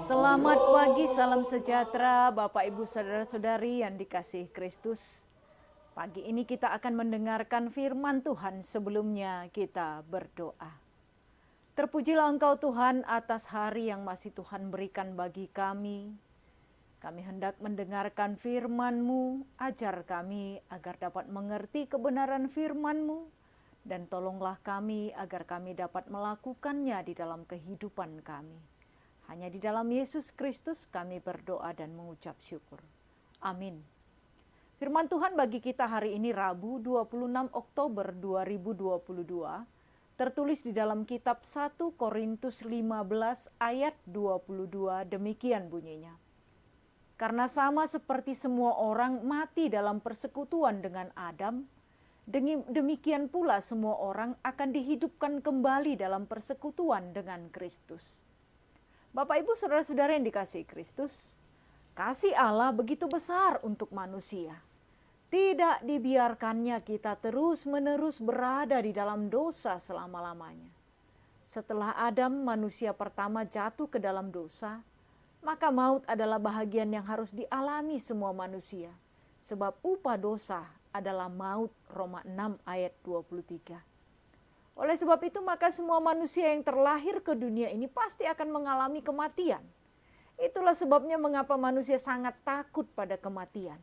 Selamat pagi, salam sejahtera Bapak Ibu Saudara-saudari yang dikasihi Kristus. Pagi ini kita akan mendengarkan firman Tuhan, sebelumnya kita berdoa. Terpujilah Engkau Tuhan atas hari yang masih Tuhan berikan bagi kami. Kami hendak mendengarkan firman-Mu, ajar kami agar dapat mengerti kebenaran firman-Mu, dan tolonglah kami agar kami dapat melakukannya di dalam kehidupan kami. Hanya di dalam Yesus Kristus kami berdoa dan mengucap syukur. Amin. Firman Tuhan bagi kita hari ini Rabu 26 Oktober 2022 tertulis di dalam kitab 1 Korintus 15 ayat 22, demikian bunyinya. Karena sama seperti semua orang mati dalam persekutuan dengan Adam, demikian pula semua orang akan dihidupkan kembali dalam persekutuan dengan Kristus. Bapak Ibu Saudara-saudara yang dikasihi Kristus, kasih Allah begitu besar untuk manusia. Tidak dibiarkannya kita terus-menerus berada di dalam dosa selama-lamanya. Setelah Adam, manusia pertama, jatuh ke dalam dosa, maka maut adalah bahagian yang harus dialami semua manusia. Sebab upah dosa adalah maut, Roma 6 ayat 23. Oleh sebab itu maka semua manusia yang terlahir ke dunia ini pasti akan mengalami kematian. Itulah sebabnya mengapa manusia sangat takut pada kematian.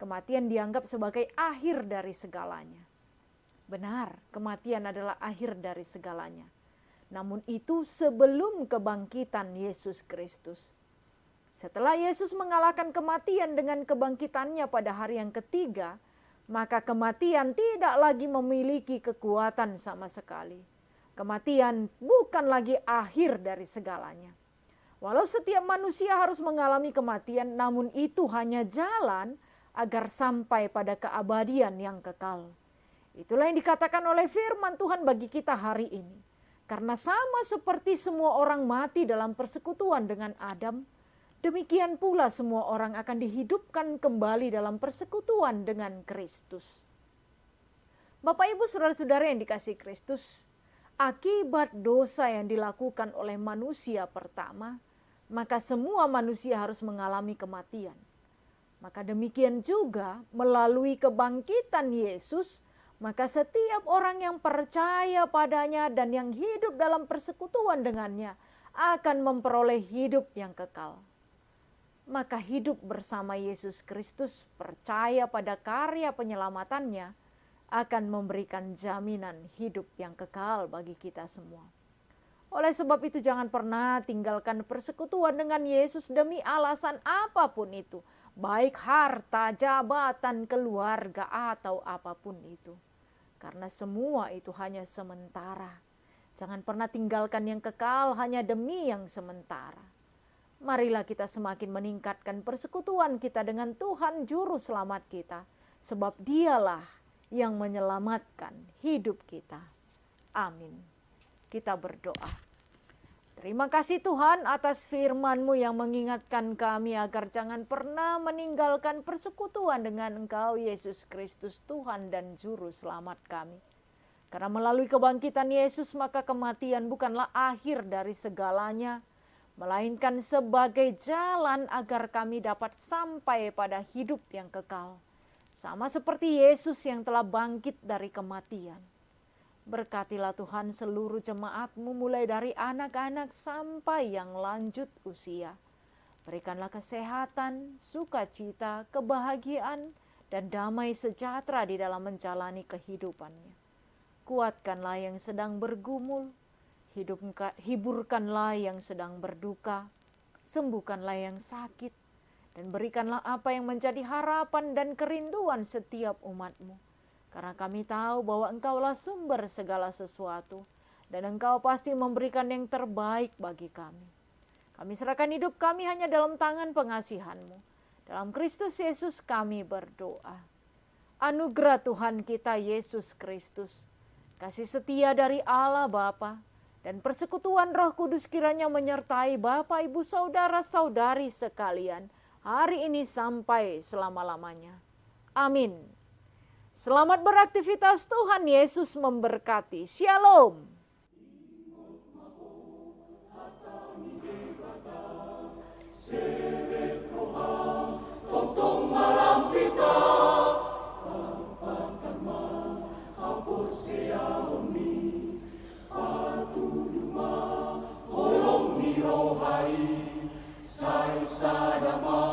Kematian dianggap sebagai akhir dari segalanya. Benar, kematian adalah akhir dari segalanya. Namun itu sebelum kebangkitan Yesus Kristus. Setelah Yesus mengalahkan kematian dengan kebangkitannya pada hari yang ketiga, maka kematian tidak lagi memiliki kekuatan sama sekali. Kematian bukan lagi akhir dari segalanya. Walau setiap manusia harus mengalami kematian, namun itu hanya jalan agar sampai pada keabadian yang kekal. Itulah yang dikatakan oleh firman Tuhan bagi kita hari ini. Karena sama seperti semua orang mati dalam persekutuan dengan Adam, demikian pula semua orang akan dihidupkan kembali dalam persekutuan dengan Kristus. Bapak Ibu Saudara-saudara yang dikasihi Kristus, akibat dosa yang dilakukan oleh manusia pertama, maka semua manusia harus mengalami kematian. Maka demikian juga melalui kebangkitan Yesus, maka setiap orang yang percaya padanya dan yang hidup dalam persekutuan dengannya akan memperoleh hidup yang kekal. Maka hidup bersama Yesus Kristus, percaya pada karya penyelamatannya, akan memberikan jaminan hidup yang kekal bagi kita semua. Oleh sebab itu jangan pernah tinggalkan persekutuan dengan Yesus demi alasan apapun itu. Baik harta, jabatan, keluarga, atau apapun itu. Karena semua itu hanya sementara. Jangan pernah tinggalkan yang kekal hanya demi yang sementara. Marilah kita semakin meningkatkan persekutuan kita dengan Tuhan Juru Selamat kita. Sebab Dialah yang menyelamatkan hidup kita. Amin. Kita berdoa. Terima kasih Tuhan atas firman-Mu yang mengingatkan kami agar jangan pernah meninggalkan persekutuan dengan Engkau Yesus Kristus Tuhan dan Juru Selamat kami. Karena melalui kebangkitan Yesus maka kematian bukanlah akhir dari segalanya, melainkan sebagai jalan agar kami dapat sampai pada hidup yang kekal. Sama seperti Yesus yang telah bangkit dari kematian. Berkatilah Tuhan seluruh jemaat-Mu mulai dari anak-anak sampai yang lanjut usia. Berikanlah kesehatan, sukacita, kebahagiaan, dan damai sejahtera di dalam menjalani kehidupannya. Kuatkanlah yang sedang bergumul, hiburkanlah yang sedang berduka, sembuhkanlah yang sakit, dan berikanlah apa yang menjadi harapan dan kerinduan setiap umat-Mu. Karena kami tahu bahwa Engkaulah sumber segala sesuatu, dan Engkau pasti memberikan yang terbaik bagi kami. Kami serahkan hidup kami hanya dalam tangan pengasihan-Mu. Dalam Kristus Yesus kami berdoa. Anugerah Tuhan kita Yesus Kristus, kasih setia dari Allah Bapa, Dan persekutuan Roh Kudus kiranya menyertai Bapak, Ibu, Saudara-saudari sekalian hari ini sampai selama-lamanya. Amin. Selamat beraktivitas, Tuhan Yesus memberkati. Shalom. Rohai, sai sadama